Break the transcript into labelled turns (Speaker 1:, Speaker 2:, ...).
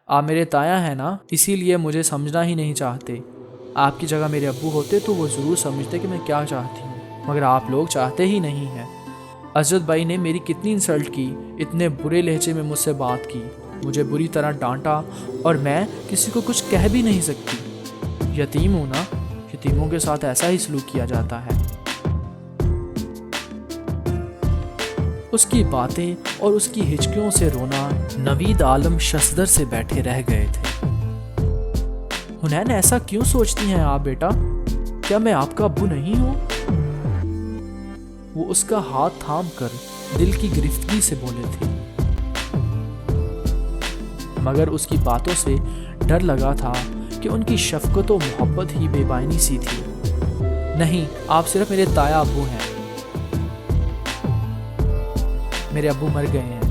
Speaker 1: आप मेरे ताया हैं ना, इसीलिए मुझे समझना ही नहीं चाहते। आपकी जगह मेरे अब्बू होते तो वो ज़रूर समझते कि मैं क्या चाहती हूँ, मगर आप लोग चाहते ही नहीं हैं। अजरत भाई ने मेरी कितनी इंसल्ट की, इतने बुरे लहजे में मुझसे बात की, मुझे बुरी तरह डांटा और मैं किसी को कुछ कह भी नहीं सकती। यतीम हूँ ना, यतीमों के साथ ऐसा ही सलूक किया जाता है। उसकी बातें और उसकी हिचकियों से रोना नवीद आलम शसदर से बैठे रह गए थे। हुनैन, ऐसा क्यों सोचती हैं आप बेटा? क्या मैं आपका अब्बू नहीं हूँ? वो उसका हाथ थाम कर दिल की गिरफ्तगी से बोले थे, मगर उसकी बातों से डर लगा था कि उनकी शफकत और मोहब्बत ही बेबानी सी थी। नहीं, आप सिर्फ मेरे ताया अब्बू हैं। मेरे अब्बू मर गए हैं।